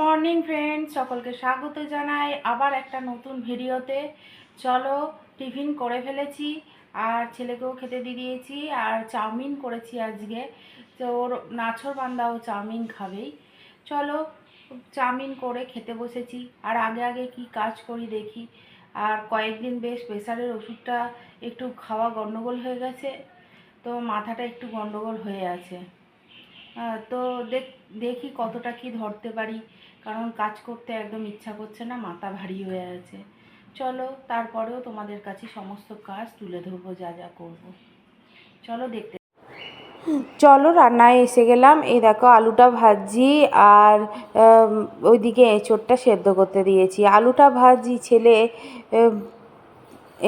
Morning friends, সকলকে স্বাগত জানাই আবার একটা নতুন ভিডিওতে। চলো, টিফিন করে ফেলেছি আর ছেলেকেও খেতে দিয়ে দিয়েছি। আর চাউমিন করেছি আজকে, তো ওর নাছোড়বান্দাও চাউমিন খাবেই। চলো, চাউমিন করে খেতে বসেছি। আর আগে আগে কি কাজ করি দেখি। আর কয়েকদিন বেশ প্রেসারের ওষুধটা একটু খাওয়া গন্ডগোল হয়ে গেছে, তো মাথাটা একটু গন্ডগোল হয়ে আছে। তো দেখি কতটা কি ধরতে পারি, কারণ কাজ করতে একদম ইচ্ছা করছে না, মাথা ভারী হয়ে আছে। চলো, তারপরেও তোমাদের কাছে সমস্ত কাজ তুলে ধরবো, যা যা করবো। চলো দেখতে। চলো, রান্নায় এসে গেলাম। এই দেখো, আলুটা ভাজি আর ওইদিকে এঁচোড়টা সেদ্ধ করতে দিয়েছি। আলুটা ভাজি ছেলে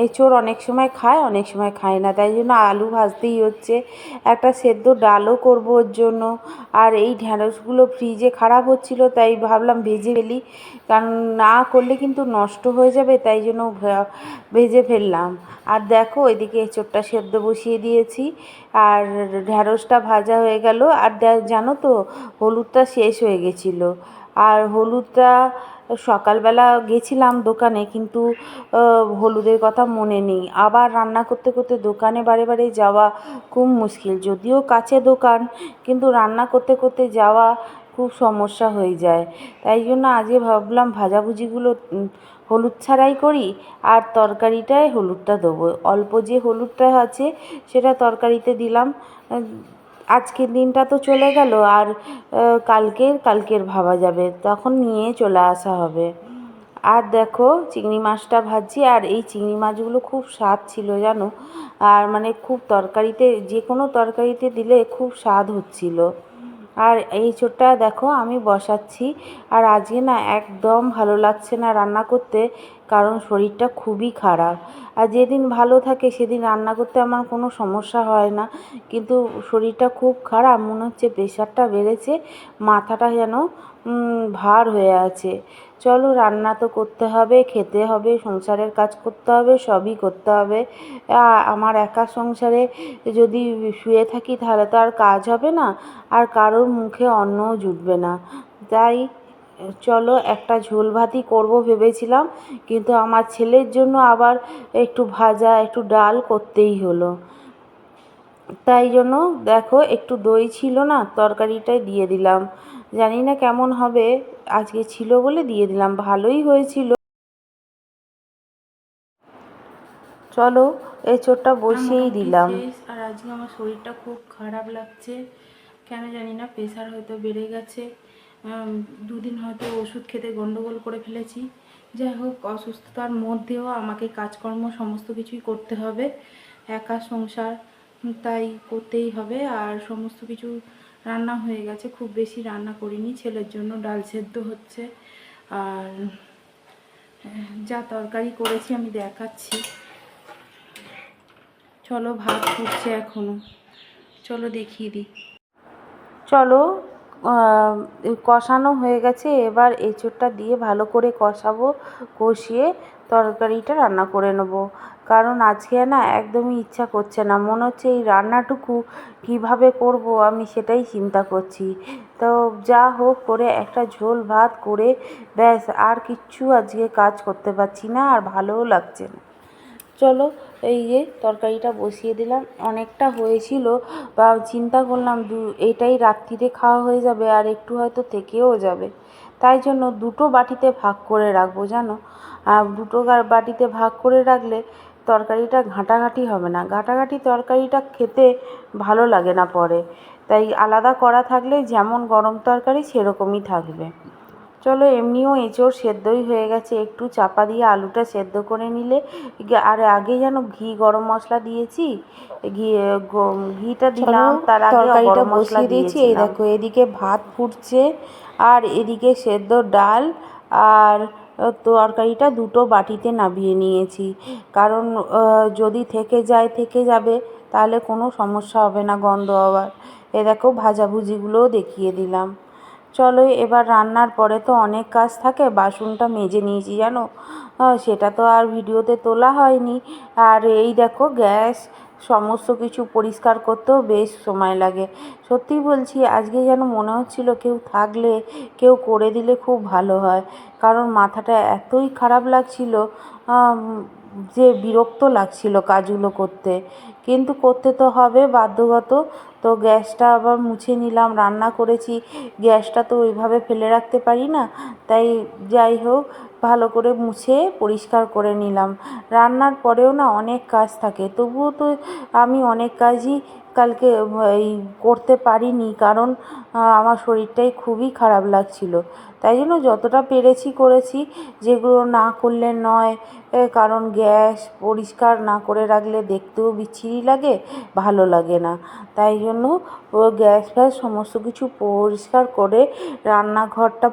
এঁচোড় অনেক সময় খায়, অনেক সময় খায় না, তাই জন্য আলু ভাজতেই হচ্ছে। একটা সেদ্ধ ডালও করবো ওর জন্য। আর এই ঢ্যাঁড়সগুলো ফ্রিজে খারাপ হচ্ছিল, তাই ভাবলাম ভেজে ফেলি, কারণ না করলে কিন্তু নষ্ট হয়ে যাবে, তাই জন্য ভেজে ফেললাম। আর দেখো, এদিকে এঁচোড়টা সেদ্ধ বসিয়ে দিয়েছি আর ঢ্যাঁড়সটা ভাজা হয়ে গেল। আর জানো তো, হলুদটা শেষ হয়ে গেছিলো। আর হলুদটা সকালবেলা গেছিলাম দোকানে, কিন্তু হলুদের কথা মনে নেই। আবার রান্না করতে করতে দোকানে বারে বারে যাওয়া খুব মুশকিল, যদিও কাছে দোকান, কিন্তু রান্না করতে করতে যাওয়া খুব সমস্যা হয়ে যায়। তাই জন্য আজকে ভাবলাম ভাজাভুজিগুলো হলুদ ছাড়াই করি, আর তরকারিটায় হলুদটা দেবো। অল্প যে হলুদটা আছে সেটা তরকারিতে দিলাম। আজকের দিনটা তো চলে গেল, আর কালকের ভাবা যাবে, তখন নিয়ে চলে আসা হবে। আর দেখো, চিংড়ি মাছটা ভাজছি। আর এই চিংড়ি মাছগুলো খুব স্বাদ ছিল জানো। আর মানে খুব তরকারিতে, যে কোনো তরকারিতে দিলে খুব স্বাদ হচ্ছিল। আর এই ছোটটা দেখো আমি বসাচ্ছি। আর আজকে না একদম ভালো লাগছে না রান্না করতে, কারণ শরীরটা খুবই খারাপ। আর যেদিন ভালো থাকে সেদিন রান্না করতে আমার কোনো সমস্যা হয় না, কিন্তু শরীরটা খুব খারাপ, মনে হচ্ছে প্রেশারটা বেড়েছে, মাথাটা যেন ভার হয়ে আছে। চলো, রান্না তো করতে হবে, খেতে হবে, সংসারের কাজ করতে হবে, সবই করতে হবে। আমার একা সংসারে যদি শুয়ে থাকি তাহলে তো আর কাজ হবে না, আর কারোর মুখে অন্নও জুটবে না। তাই চলো, একটা ঝোল ভাতই করবো ভেবেছিলাম, কিন্তু আমার ছেলের জন্য আবার একটু ভাজা, একটু ডাল করতেই হলো। তাই জন্য দেখো, একটু দই ছিল না, তরকারিটায় দিয়ে দিলাম। জানি না কেমন হবে, আজকে ছিল বলে দিয়ে দিলাম, ভালোই হয়েছিল। চলো, এঁচোড়টা বসিয়েই দিলাম। আর আজকে আমার শরীরটা খুব খারাপ লাগছে, কেন জানি না, প্রেশার হয়তো বেড়ে গেছে। দুদিন হয়তো ওষুধ খেতে গন্ডগোল করে ফেলেছি। যাই হোক, অসুস্থতার মধ্যেও আমাকে কাজকর্ম সমস্ত কিছুই করতে হবে, একা সংসার, তাই করতেই হবে। আর সমস্ত কিছু রান্না হয়ে গেছে, খুব বেশি রান্না করিনি, ছেলের জন্য ডাল সেদ্ধ হচ্ছে। আর যা তরকারি করেছি আমি দেখাচ্ছি। চলো, ভাত ফুটছে এখনো, চলো দেখিয়ে দিই। চলো, কষানো হয়ে গেছে, এবার এঁচোড়টা দিয়ে ভালো করে কষাবো, কষিয়ে তরকারিটা রান্না করে নেবো। কারণ আজকে না একদমই ইচ্ছা করছে না, মনে হচ্ছে এই রান্নাটুকু কীভাবে করব আমি সেটাই চিন্তা করছি। তো যা হোক করে একটা ঝোল ভাত করে ব্যাস, আর কিচ্ছু আজকে কাজ করতে পারছি না, আর ভালোও লাগছে না। চলো, এই যে তরকারিটা বসিয়ে দিলাম, অনেকটা হয়েছিল, বা চিন্তা করলাম এটাই রাত্রিরে খাওয়া হয়ে যাবে, আর একটু হয়তো থেকেও যাবে, তাই জন্য দুটো বাটিতে ভাগ করে রাখবো জানো। আর দুটো বাটিতে ভাগ করে রাখলে তরকারিটা ঘাঁটাঘাঁটি হবে না, ঘাঁটাঘাঁটি তরকারিটা খেতে ভালো লাগে না পরে, তাই আলাদা করা থাকলে যেমন গরম তরকারি সেরকমই থাকবে। চলো, এমনিও এঁচোড় সেদ্ধই হয়ে গেছে, একটু চাপা দিয়ে আলুটা সেদ্ধ করে নিলে। আর আগে যেন ঘি গরম মশলা দিয়েছি, ঘিটা দিলাম, তার আগে গরম মশলা দিয়েছি। এই দেখো, এদিকে ভাত ফুটছে আর এদিকে সেদ্ধ ডাল আর তরকারিটা দুটো বাটিতে নামিয়ে নিয়েছি, কারণ যদি থেকে যাবে তাহলে কোনো সমস্যা হবে না গন্ধ হওয়ার। এ দেখো, ভাজাভুজিগুলোও দেখিয়ে দিলাম। চলো এবার রান্নার পরে তো অনেক কাজ থাকে, বাসনটা মেজে নিয়েছি জানো, সেটা তো আর ভিডিওতে তোলা হয়নি। আর এই দেখো গ্যাস সমস্ত কিছু পরিষ্কার করতেও বেশ সময় লাগে। সত্যি বলছি আজকে যেন মনে হচ্ছিল কেউ থাকলে, কেউ করে দিলে খুব ভালো হয়, কারণ মাথাটা এতই খারাপ লাগছিল যে বিরক্ত লাগছিল কাজগুলো করতে, কিন্তু করতে তো হবে বাধ্যগত। তো গ্যাসটা আবার মুছে নিলাম, রান্না করেছি, গ্যাসটা তো ওইভাবে ফেলে রাখতে পারি না, তাই যাই হোক ভালো করে মুছে পরিষ্কার করে নিলাম। রান্নার পরেও না অনেক কাজ থাকে, তবুও তো আমি অনেক কাজই কালকে এই করতে পারিনি, কারণ আমার শরীরটাই খুবই খারাপ লাগছিল। তাই জন্য যতটা পেরেছি করেছি, যেগুলো না করলে নয়, কারণ গ্যাস পরিষ্কার না করে রাখলে দেখতেও বিচ্ছিরি লাগে, ভালো লাগে না। তাই জন্য গ্যাস ফ্যাস সমস্ত কিছু পরিষ্কার করে রান্নাঘরটা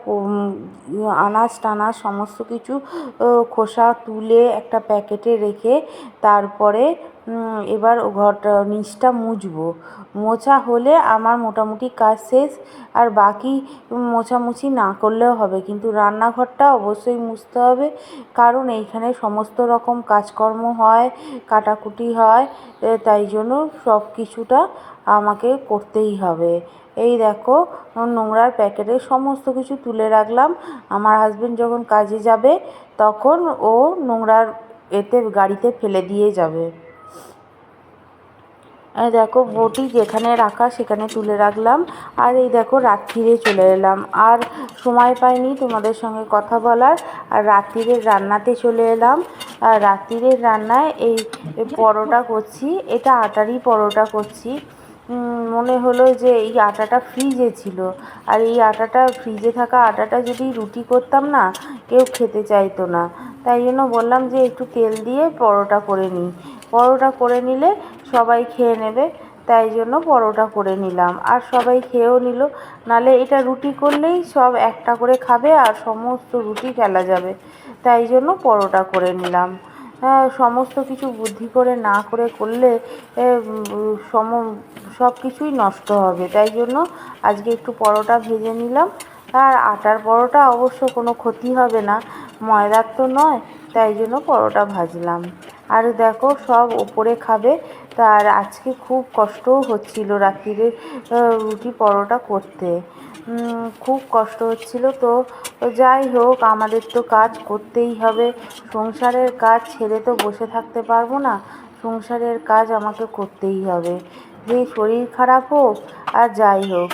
আনাজ টানাজ সমস্ত কিছু খোসা তুলে একটা প্যাকেটে রেখে তারপরে এবার ঘরটা নিচটা মুছবো। মোছা হলে আমার মোটামুটি কাজ শেষ। আর বাকি মোছামুছি না করলেও হবে, কিন্তু রান্নাঘরটা অবশ্যই মুছতে হবে, কারণ এইখানে সমস্ত রকম কাজকর্ম হয়, কাটাকুটি হয়, তাই জন্য সব কিছুটা আমাকে করতেই হবে। এই দেখো নোংরার প্যাকেটে সমস্ত কিছু তুলে রাখলাম, আমার হাজবেন্ড যখন কাজে যাবে তখন ও নোংরার এতে গাড়িতে ফেলে দিয়ে যাবে। এই দেখো বটি যেখানে রাখা সেখানে তুলে রাখলাম। আর এই দেখো রাত্রিরে চলে এলাম, আর সময় পাইনি তোমাদের সঙ্গে কথা বলার, আর রাত্রিরের রান্নাতে চলে এলাম। আর রাত্রিরের রান্নায় এই পরোটা করছি, এটা আটারই পরোটা করছি। মনে হলো যে এই আটাটা ফ্রিজে ছিল, আর এই আটাটা ফ্রিজে থাকা আটাটা যদি রুটি করতাম না, কেউ খেতে চাইতো না। তাই জন্য বললাম যে একটু তেল দিয়ে পরোটা করে নিই, পরোটা করে নিলে সবাই খেয়ে নেবে, তাই জন্য পরোটা করে নিলাম। আর সবাই খেয়েও নিল, নাহলে এটা রুটি করলেই সব একটা করে খাবে আর সমস্ত রুটি ফেলা যাবে, তাই জন্য পরোটা করে নিলাম। সমস্ত কিছু বুদ্ধি করে না করে করলে সব কিছুই নষ্ট হবে, তাই জন্য আজকে একটু পরোটা ভেজে নিলাম। আর আটার পরোটা অবশ্য কোনো ক্ষতি হবে না, ময়দার তো নয়, তাই জন্য পরোটা ভাজলাম। আর দেখো সব ওপরে খাবে, তার আজকে খুব কষ্টও হচ্ছিল রাত্রিরে রুটি পরোটা করতে, খুব কষ্ট হচ্ছিল। তো যাই হোক আমাদের তো কাজ করতেই হবে, সংসারের কাজ ছেড়ে তো বসে থাকতে পারবো না, সংসারের কাজ আমাকে করতেই হবে, যে শরীর খারাপ হোক আর যাই হোক।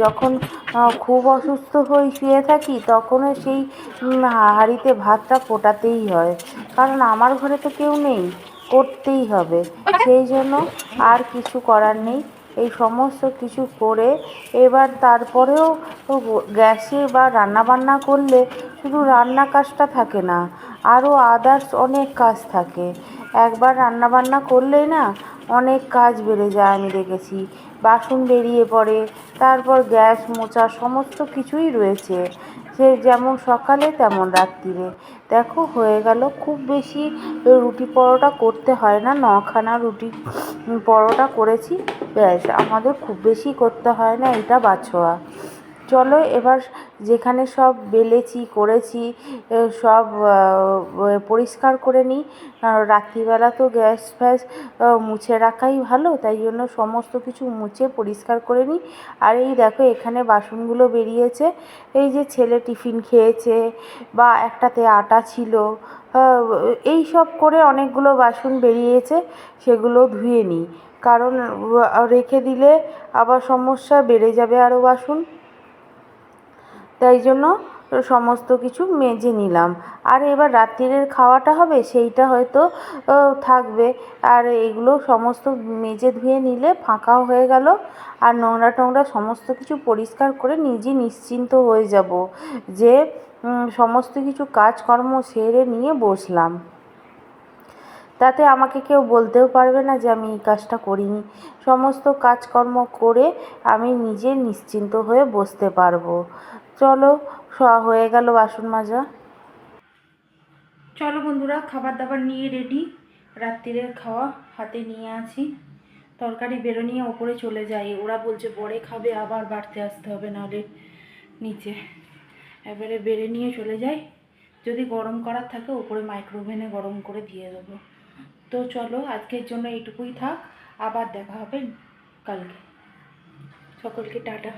যখন খুব অসুস্থ হয়ে শুয়ে থাকি তখনও সেই হাঁড়িতে ভাতটা ফোটাতেই হয়, কারণ আমার ঘরে তো কেউ নেই, করতেই হবে, সেই জন্য আর কিছু করার নেই। এই সমস্ত কিছু করে এবার তারপরেও গ্যাসে বা রান্নাবান্না করলে শুধু রান্না কাজটা থাকে না, আরও আদার্স অনেক কাজ থাকে। একবার রান্নাবান্না করলেই না অনেক কাজ বেড়ে যায়, আমি দেখেছি বাসন বেরিয়ে পড়ে, তারপর গ্যাস মোছা সমস্ত কিছুই রয়েছে, সে যেমন সকালে তেমন রাত্রিরে। দেখো হয়ে গেল, খুব বেশি রুটি পরোটা করতে হয় না, 9খানা রুটি পরোটা করেছি, ব্যাস, আমাদের খুব বেশি করতে হয় না, এটা বাছোয়া। চলো এবার যেখানে সব বেলেছি করেছি সব পরিষ্কার করে নিই, রাত্রিবেলা তো গ্যাস ফ্যাস মুছে রাখাই ভালো, তাই জন্য সমস্ত কিছু মুছে পরিষ্কার করে নিই। আর এই দেখো এখানে বাসনগুলো বেরিয়েছে, এই যে ছেলে টিফিন খেয়েছে, বা একটাতে আটা ছিল, এই সব করে অনেকগুলো বাসন বেরিয়েছে, সেগুলো ধুয়ে নিই, কারণ রেখে দিলে আবার সমস্যা বেড়ে যাবে আরও বাসন, তাই জন্য সমস্ত কিছু মেজে নিলাম। আর এবার রাত্রিরের খাওয়াটা হবে সেইটা হয়তো থাকবে, আর এইগুলো সমস্ত মেজে ধুয়ে নিলে ফাঁকাও হয়ে গেল, আর নোংরা টোংরা সমস্ত কিছু পরিষ্কার করে নিজেই নিশ্চিন্ত হয়ে যাব যে সমস্ত কিছু কাজকর্ম সেরে নিয়ে বসলাম, তাতে আমাকে কেউ বলতেও পারবে না যে আমি এই কাজটা করিনি, সমস্ত কাজকর্ম করে আমি নিজে নিশ্চিন্ত হয়ে বসতে পারবো। চলো হয়ে গেল বাসন মাজা। চলো বন্ধুরা খাবার দাবার নিয়ে রেডি, রাত্রিরের খাওয়া হাতে নিয়ে আছি, তরকারি বেরোনিয়ে ওপরে চলে যাই, ওরা বলছে পরে খাবে, আবার বাড়তে আসতে হবে, নাহলে নিচে এবারে বেড়ে নিয়ে চলে যাই। যদি গরম করার থাকে ওপরে মাইক্রোওভেনে গরম করে দিয়ে দেবো। তো চলো আজকের জন্য এইটুকুই থাক, আবার দেখা হবে কালকে। সকলকে টাটা।